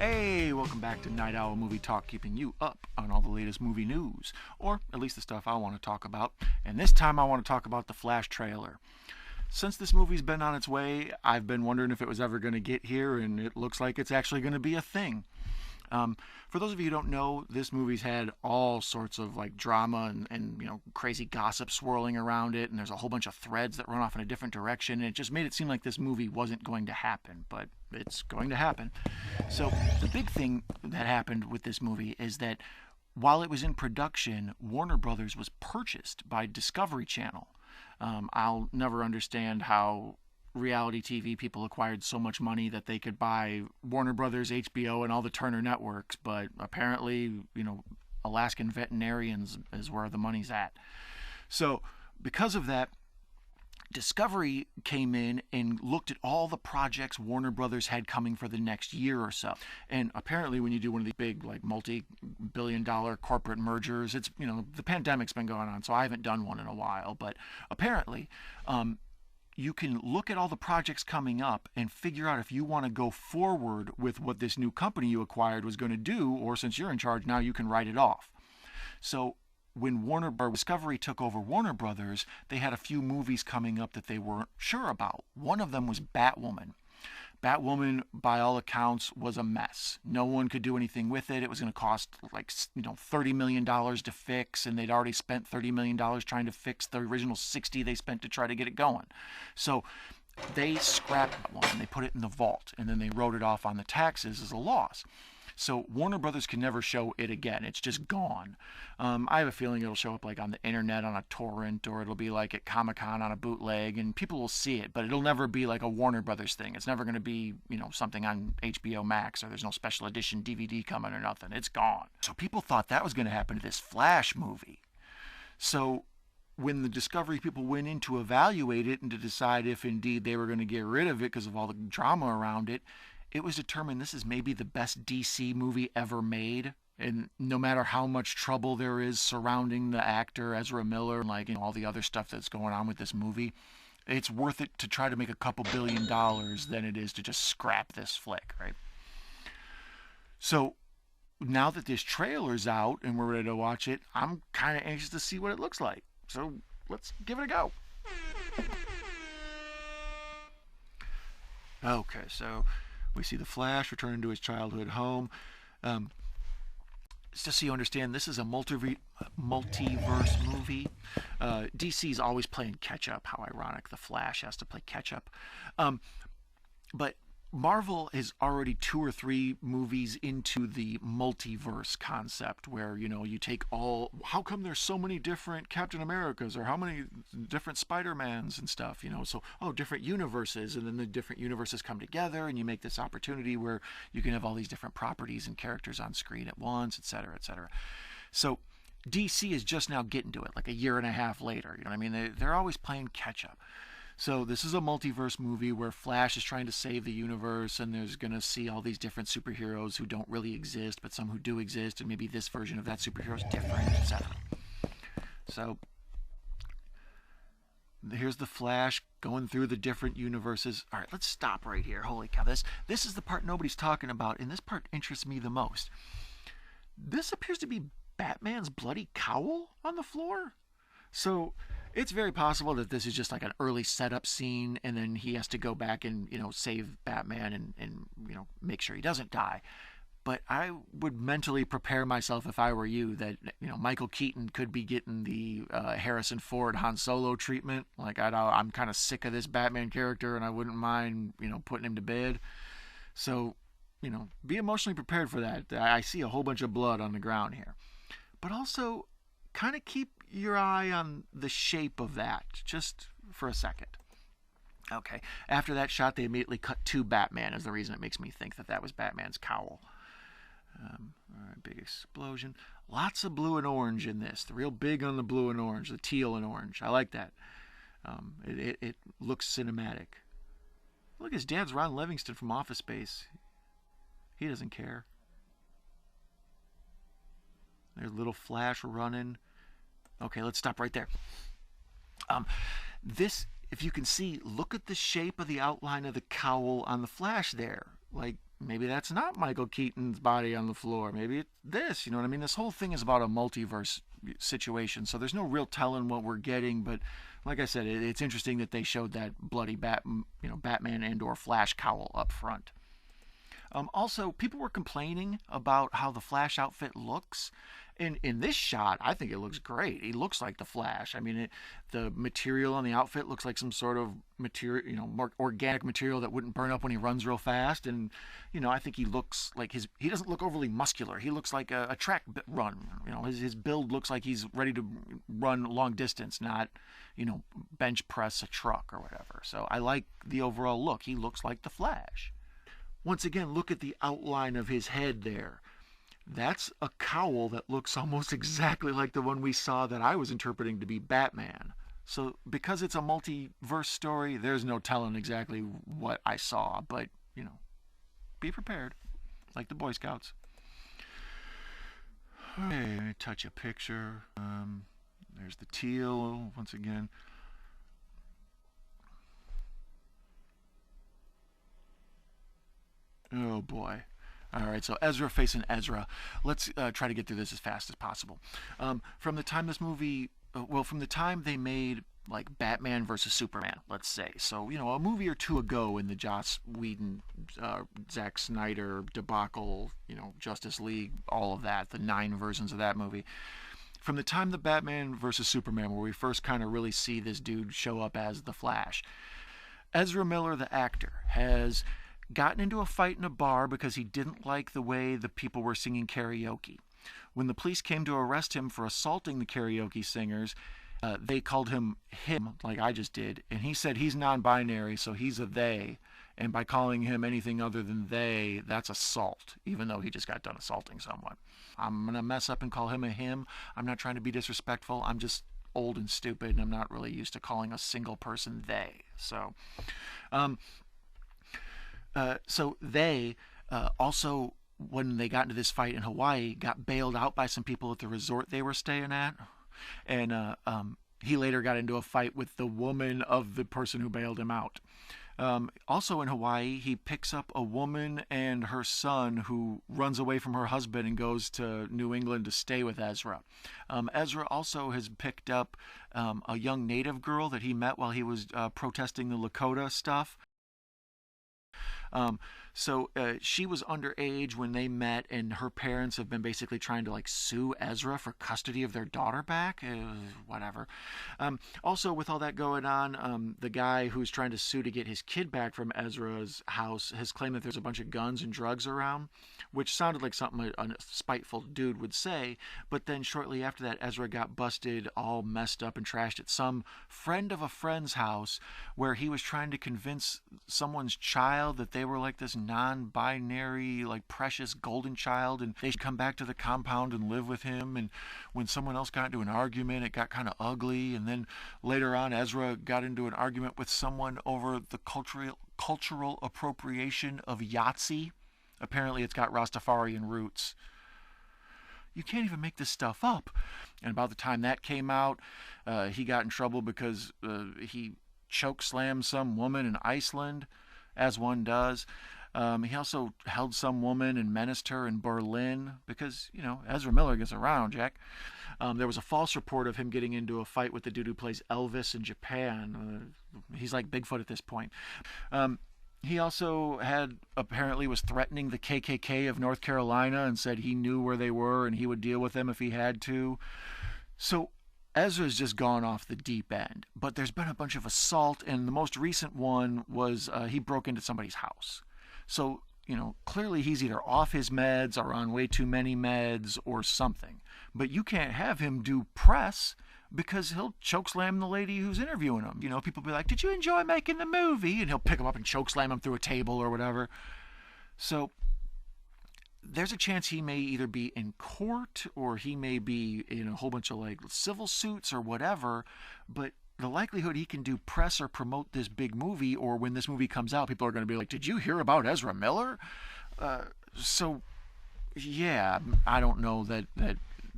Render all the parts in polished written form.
Hey, welcome back to Night Owl Movie Talk, keeping you up on all the latest movie news, or at least the stuff I want to talk about. And this time I want to talk about the Flash trailer. Since this movie's been on its way, I've been wondering if it was ever going to get here, and it looks like it's actually going to be a thing. For those of you who don't know, this movie's had all sorts of like drama and crazy gossip swirling around it, and there's a whole bunch of threads that run off in a different direction, and it just made it seem like this movie wasn't going to happen, but it's going to happen. So the big thing that happened with this movie is that while it was in production, Warner Brothers was purchased by Discovery Channel. I'll never understand how reality TV people acquired so much money that they could buy Warner Brothers, HBO, and all the Turner networks, but apparently, Alaskan veterinarians is where the money's at. So because of that, Discovery came in and looked at all the projects Warner Brothers had coming for the next year or so. And apparently when you do one of these big, like, multi-billion-dollar corporate mergers, it's, the pandemic's been going on, so I haven't done one in a while. But apparently, you can look at all the projects coming up and figure out if you want to go forward with what this new company you acquired was going to do, or since you're in charge now, you can write it off. So when Discovery took over Warner Brothers, they had a few movies coming up that they weren't sure about. One of them was Batwoman. Batwoman, by all accounts, was a mess. No one could do anything with it. It was going to cost $30 million to fix, and they'd already spent $30 million trying to fix the original $60 they spent to try to get it going. So they scrapped that one, and they put it in the vault, and then they wrote it off on the taxes as a loss. So Warner Brothers can never show it again. It's just gone. I have a feeling it'll show up like on the internet on a torrent, or it'll be like at Comic-Con on a bootleg, and people will see it, but it'll never be like a Warner Brothers thing. It's never going to be, something on HBO Max, or there's no special edition DVD coming or nothing. It's gone. So people thought that was going to happen to this Flash movie. So when the Discovery people went in to evaluate it and to decide if indeed they were going to get rid of it because of all the drama around it, it was determined this is maybe the best DC movie ever made. And no matter how much trouble there is surrounding the actor Ezra Miller and all the other stuff that's going on with this movie, it's worth it to try to make a couple $1 billion than it is to just scrap this flick, right? So now that this trailer's out and we're ready to watch it, I'm kind of anxious to see what it looks like. So let's give it a go. Okay, so we see the Flash returning to his childhood home. Just so you understand, this is a multiverse movie. DC's always playing catch-up. How ironic, the Flash has to play catch-up. But Marvel is already 2 or 3 movies into the multiverse concept where, you take how come there's so many different Captain Americas or how many different Spider-Mans and stuff, so, different universes, and then the different universes come together and you make this opportunity where you can have all these different properties and characters on screen at once, etc., etc. So DC is just now getting to it, like a year and a half later, you know what I mean? They're always playing catch-up. So this is a multiverse movie where Flash is trying to save the universe, and there's going to see all these different superheroes who don't really exist, but some who do exist, and maybe this version of that superhero is different, etc. So here's the Flash going through the different universes. All right, let's stop right here. Holy cow, this is the part nobody's talking about, and this part interests me the most. This appears to be Batman's bloody cowl on the floor. So it's very possible that this is just like an early setup scene, and then he has to go back and, save Batman and make sure he doesn't die. But I would mentally prepare myself, if I were you, that, Michael Keaton could be getting the Harrison Ford Han Solo treatment. Like, I'm kind of sick of this Batman character, and I wouldn't mind, putting him to bed. So, be emotionally prepared for that. I see a whole bunch of blood on the ground here. But also, kind of keep your eye on the shape of that, just for a second. Okay, after that shot, they immediately cut to Batman, is the reason it makes me think that was Batman's cowl. All right, big explosion. Lots of blue and orange in this. They're real big on the blue and orange, the teal and orange. I like that. It looks cinematic. Look, his dad's Ron Livingston from Office Space. He doesn't care. There's little Flash running. Okay, let's stop right there. This, if you can see, look at the shape of the outline of the cowl on the Flash there. Like, maybe that's not Michael Keaton's body on the floor. Maybe it's this. You know what I mean? This whole thing is about a multiverse situation, so there's no real telling what we're getting. But like I said, it's interesting that they showed that bloody Batman and/or Flash cowl up front. Also, people were complaining about how the Flash outfit looks. In this shot, I think it looks great. He looks like the Flash. I mean, the material on the outfit looks like some sort of material, more organic material that wouldn't burn up when he runs real fast. And, I think he looks like he doesn't look overly muscular. He looks like a track run. His build looks like he's ready to run long distance, not, bench press a truck or whatever. So I like the overall look. He looks like the Flash. Once again, look at the outline of his head there. That's a cowl that looks almost exactly like the one we saw that I was interpreting to be Batman. So because it's a multiverse story, there's no telling exactly what I saw, but, be prepared, like the Boy Scouts. Okay, let me touch a picture. There's the teal once again. Oh boy. All right, so Ezra facing Ezra. Let's try to get through this as fast as possible. From the time from the time they made like Batman versus Superman, let's say. So, a movie or two ago in the Joss Whedon, Zack Snyder debacle, Justice League, all of that, the 9 versions of that movie. From the time the Batman versus Superman, where we first kind of really see this dude show up as the Flash, Ezra Miller, the actor, has gotten into a fight in a bar because he didn't like the way the people were singing karaoke. When the police came to arrest him for assaulting the karaoke singers, they called him, like I just did, and he said he's non-binary, so he's a they, and by calling him anything other than they, that's assault, even though he just got done assaulting someone. I'm going to mess up and call him a him. I'm not trying to be disrespectful. I'm just old and stupid, and I'm not really used to calling a single person they. So they also, when they got into this fight in Hawaii, got bailed out by some people at the resort they were staying at. And he later got into a fight with the woman of the person who bailed him out. Also in Hawaii, he picks up a woman and her son who runs away from her husband and goes to New England to stay with Ezra. Ezra also has picked up a young native girl that he met while he was protesting the Lakota stuff. So she was underage when they met, and her parents have been basically trying to sue Ezra for custody of their daughter back. Whatever. Also, with all that going on, the guy who's trying to sue to get his kid back from Ezra's house has claimed that there's a bunch of guns and drugs around, which sounded like something a spiteful dude would say. But then shortly after that, Ezra got busted all messed up and trashed at some friend of a friend's house where he was trying to convince someone's child that they were like this non-binary, precious golden child, and they should come back to the compound and live with him. And when someone else got into an argument, it got kind of ugly. And then later on, Ezra got into an argument with someone over the cultural appropriation of Yahtzee. Apparently, it's got Rastafarian roots. You can't even make this stuff up. And about the time that came out, he got in trouble because he choke slammed some woman in Iceland, as one does. He also held some woman and menaced her in Berlin because, Ezra Miller gets around, Jack. There was a false report of him getting into a fight with the dude who plays Elvis in Japan. He's like Bigfoot at this point. He also apparently was threatening the KKK of North Carolina and said he knew where they were and he would deal with them if he had to. So Ezra's just gone off the deep end. But there's been a bunch of assault, and the most recent one was he broke into somebody's house. So, clearly he's either off his meds or on way too many meds or something. But you can't have him do press because he'll chokeslam the lady who's interviewing him. People be like, "Did you enjoy making the movie?" And he'll pick him up and chokeslam him through a table or whatever. So there's a chance he may either be in court or he may be in a whole bunch of civil suits or whatever, but the likelihood he can do press or promote this big movie, or when this movie comes out, people are going to be like, "Did you hear about Ezra Miller?" So yeah, I don't know that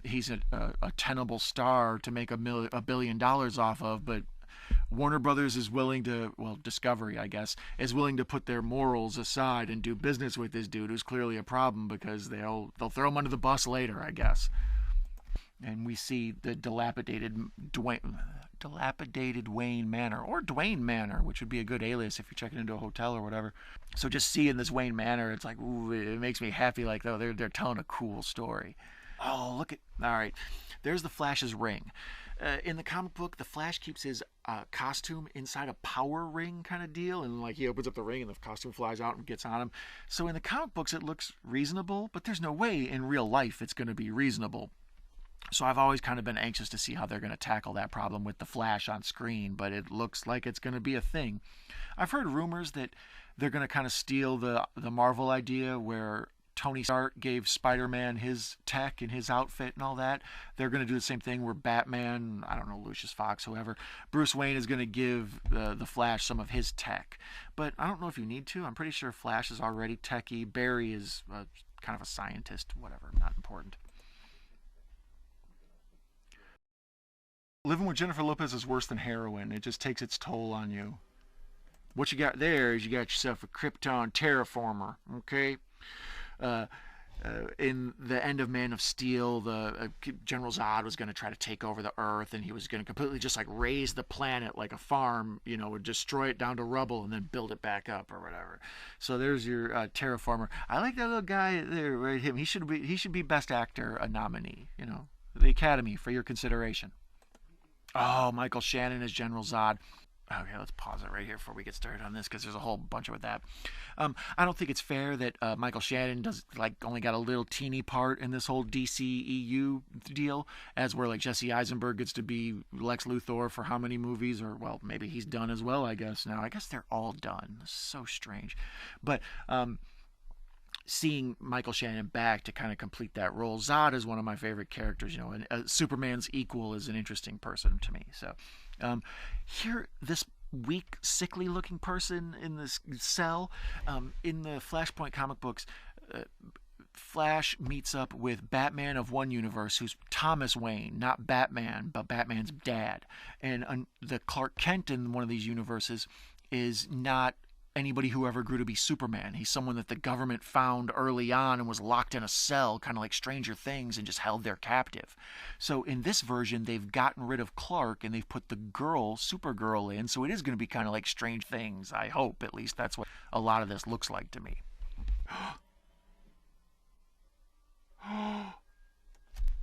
he's a tenable star to make $1 billion off of, but Warner Brothers is willing to, well, Discovery, I guess, is willing to put their morals aside and do business with this dude who's clearly a problem because they'll throw him under the bus later, I guess. And we see the dilapidated Wayne Manor, or Dwayne Manor, which would be a good alias if you're checking into a hotel or whatever. So just seeing this Wayne Manor, it's like, ooh, it makes me happy. Like, oh, they're telling a cool story. Oh, look at, all right, there's the Flash's ring. In the comic book, the Flash keeps his costume inside a power ring kind of deal, and like he opens up the ring and the costume flies out and gets on him. So in the comic books, it looks reasonable, but there's no way in real life it's going to be reasonable. So I've always kind of been anxious to see how they're going to tackle that problem with the Flash on screen, but it looks like it's going to be a thing. I've heard rumors that they're going to kind of steal the Marvel idea where Tony Stark gave Spider-Man his tech and his outfit and all that. They're going to do the same thing where Batman, I don't know, Lucius Fox, whoever, Bruce Wayne is going to give the Flash some of his tech. But I don't know if you need to. I'm pretty sure Flash is already techie. Barry is kind of a scientist, whatever, not important. Living with Jennifer Lopez is worse than heroin. It just takes its toll on you. What you got there is you got yourself a Krypton terraformer, okay? In the end of Man of Steel, the General Zod was going to try to take over the Earth, and he was going to completely just like raise the planet like a farm, you know, destroy it down to rubble and then build it back up or whatever. So there's your terraformer. I like that little guy there, right? Him. He should be Best Actor nominee. You know, the Academy for your consideration. Oh, Michael Shannon as General Zod. Okay, let's pause it right here before we get started on this because there's a whole bunch with that. I don't think it's fair that Michael Shannon only got a little teeny part in this whole DCEU deal, as where like Jesse Eisenberg gets to be Lex Luthor for how many movies, or well, maybe he's done as well. I guess now. I guess they're all done. It's so strange, but seeing Michael Shannon back to kind of complete that role. Zod is one of my favorite characters, you know, and Superman's equal is an interesting person to me. So here, this weak, sickly-looking person in this cell, in the Flashpoint comic books, Flash meets up with Batman of one universe, who's Thomas Wayne, not Batman, but Batman's dad. And the Clark Kent in one of these universes is not anybody who ever grew to be Superman. He's someone that the government found early on and was locked in a cell, kind of like Stranger Things, and just held there captive. So in this version, they've gotten rid of Clark and they've put the girl, Supergirl, in. So it is going to be kind of like Strange Things, I hope. At least that's what a lot of this looks like to me.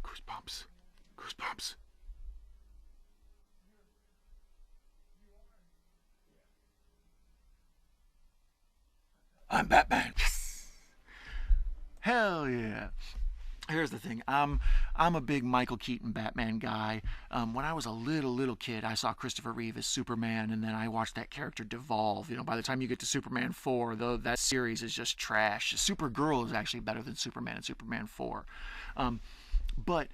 Goosebumps. Goosebumps. I'm Batman. Yes. Hell yeah. Here's the thing. I'm a big Michael Keaton Batman guy. When I was a little kid, I saw Christopher Reeve as Superman, and then I watched that character devolve. You know, by the time you get to Superman 4, though, that series is just trash. Supergirl is actually better than Superman and Superman 4. But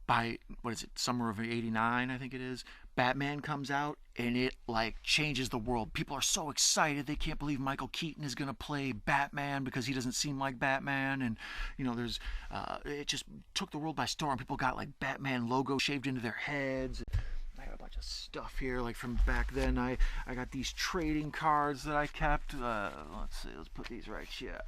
by, what is it, summer of '89, I think it is, Batman comes out and it like changes the world. People are so excited, they can't believe Michael Keaton is going to play Batman because he doesn't seem like Batman. And you know, there's it just took the world by storm. People got like Batman logo shaved into their heads. I got a bunch of stuff here like from back then. I got these trading cards that I kept. Let's see, let's put these right here.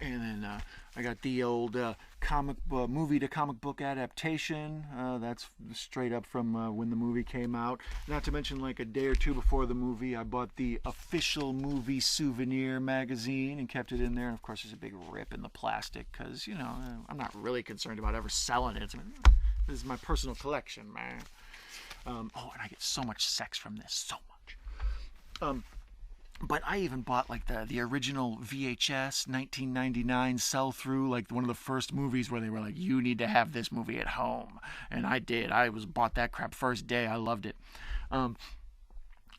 And then I got the old movie to comic book adaptation. That's straight up from when the movie came out. Not to mention, like a day or two before the movie, I bought the official movie souvenir magazine and kept it in there. And of course, there's a big rip in the plastic because, you know, I'm not really concerned about ever selling it. I mean, this is my personal collection, man. Oh, and I get so much sex from this, so much. But I even bought like the original VHS 1999 sell-through, like one of the first movies where they were like, you need to have this movie at home. And I did. Bought that crap first day. I loved it.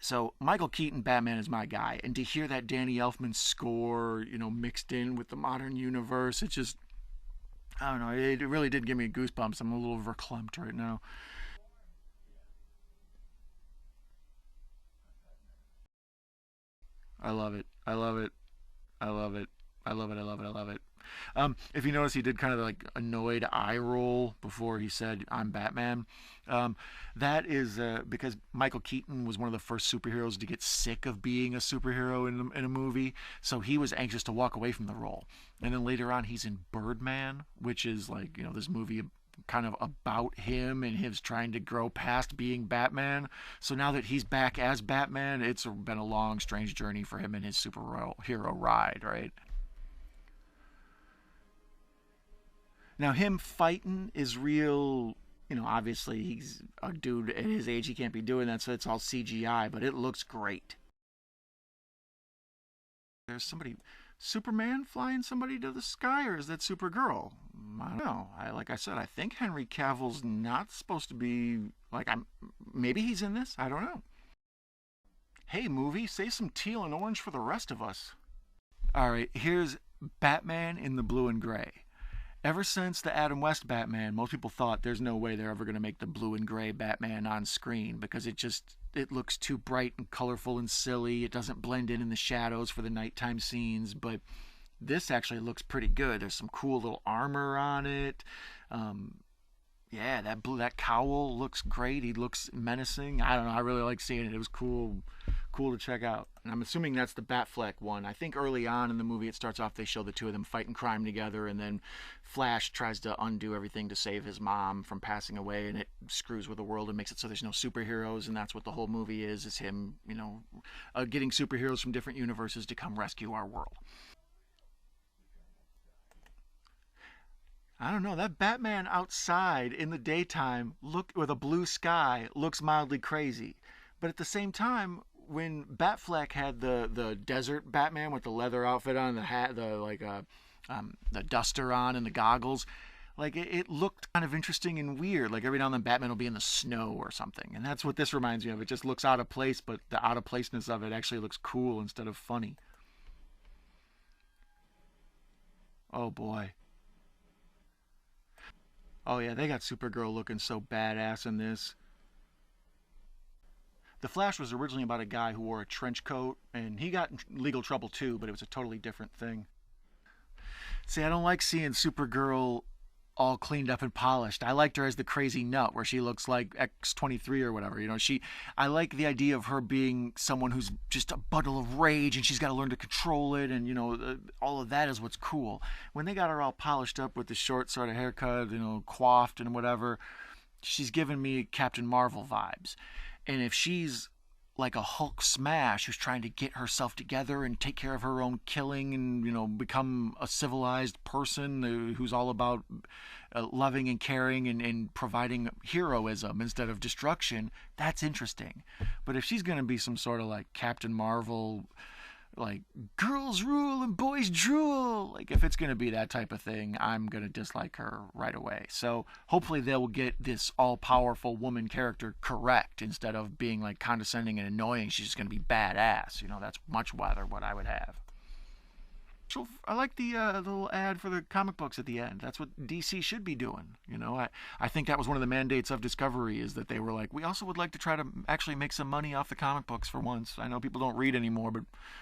So Michael Keaton Batman is my guy. And to hear that Danny Elfman score, you know, mixed in with the modern universe, it just, I don't know, it really did give me goosebumps. I'm a little verklempt right now. I love it. I love it. I love it. I love it. I love it. I love it. If you notice, he did kind of like annoyed eye roll before he said, "I'm Batman." Um, that is because Michael Keaton was one of the first superheroes to get sick of being a superhero in a movie, so he was anxious to walk away from the role. And then later on, he's in Birdman, which is like, this movie kind of about him and his trying to grow past being Batman. So now that he's back as Batman, it's been a long, strange journey for him in his superhero ride, right? Now, him fighting is real. Obviously, he's a dude at his age. He can't be doing that, so it's all CGI, but it looks great. There's somebody, Superman flying somebody to the sky, or is that Supergirl? I don't know. Like I said, I think Henry Cavill's not supposed to be, maybe he's in this. I don't know. Hey, movie, save some teal and orange for the rest of us. All right, here's Batman in the blue and gray. Ever since the Adam West Batman, most people thought there's no way they're ever going to make the blue and gray Batman on screen because it looks too bright and colorful and silly. It doesn't blend in the shadows for the nighttime scenes, but this actually looks pretty good. There's some cool little armor on it. Yeah, that cowl looks great. He looks menacing. I don't know. I really like seeing it. It was cool to check out. And I'm assuming that's the Batfleck one. I think early on in the movie, it starts off, they show the two of them fighting crime together, and then Flash tries to undo everything to save his mom from passing away, and it screws with the world and makes it so there's no superheroes, and that's what the whole movie is him, getting superheroes from different universes to come rescue our world. I don't know, that Batman outside in the daytime look with a blue sky looks mildly crazy. But at the same time, when Batfleck had the desert Batman with the leather outfit on, the hat, the duster on, and the goggles, like it looked kind of interesting and weird. Like every now and then Batman will be in the snow or something, and that's what this reminds me of. It just looks out of place, but the out of placeness of it actually looks cool instead of funny. Oh boy. Oh yeah, they got Supergirl looking so badass in this. The Flash was originally about a guy who wore a trench coat, and he got in legal trouble too, but it was a totally different thing. See, I don't like seeing Supergirl all cleaned up and polished. I liked her as the crazy nut, where she looks like X-23 or whatever. I like the idea of her being someone who's just a bundle of rage, and she's got to learn to control it, and all of that is what's cool. When they got her all polished up with the short sort of haircut, coiffed and whatever, she's giving me Captain Marvel vibes. And if she's like a Hulk smash who's trying to get herself together and take care of her own killing and become a civilized person who's all about loving and caring and providing heroism instead of destruction, that's interesting. But if she's going to be some sort of like Captain Marvel, like girls rule and boys drool, like if it's going to be that type of thing, I'm going to dislike her right away. So hopefully they will get this all-powerful woman character correct instead of being like condescending and annoying. She's just going to be badass. That's much rather what I would have. So I like the little ad for the comic books at the end. That's what DC should be doing. I think that was one of the mandates of Discovery, is that they were like, we also would like to try to actually make some money off the comic books for once. I know people don't read anymore, but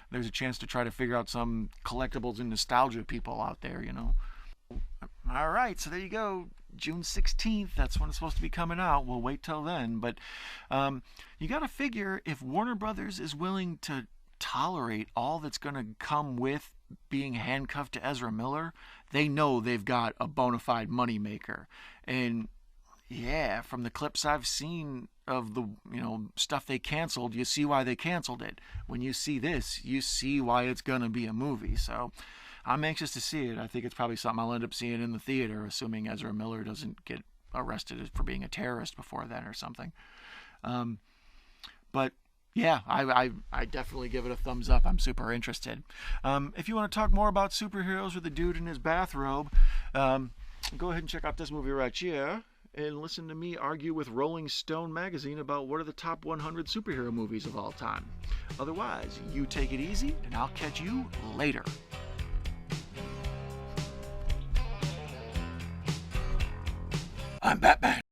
there's a chance to try to figure out some collectibles and nostalgia people out there. All right, so there you go. June 16th, that's when it's supposed to be coming out. We'll wait till then. But you got to figure, if Warner Brothers is willing to tolerate all that's going to come with being handcuffed to Ezra Miller, they know they've got a bona fide moneymaker. And yeah, from the clips I've seen of the stuff they canceled, you see why they canceled it. When you see this, you see why it's going to be a movie. So I'm anxious to see it. I think it's probably something I'll end up seeing in the theater, assuming Ezra Miller doesn't get arrested for being a terrorist before then or something. But yeah, I definitely give it a thumbs up. I'm super interested. If you want to talk more about superheroes with a dude in his bathrobe, go ahead and check out this movie right here and listen to me argue with Rolling Stone magazine about what are the top 100 superhero movies of all time. Otherwise, you take it easy, and I'll catch you later. I'm Batman.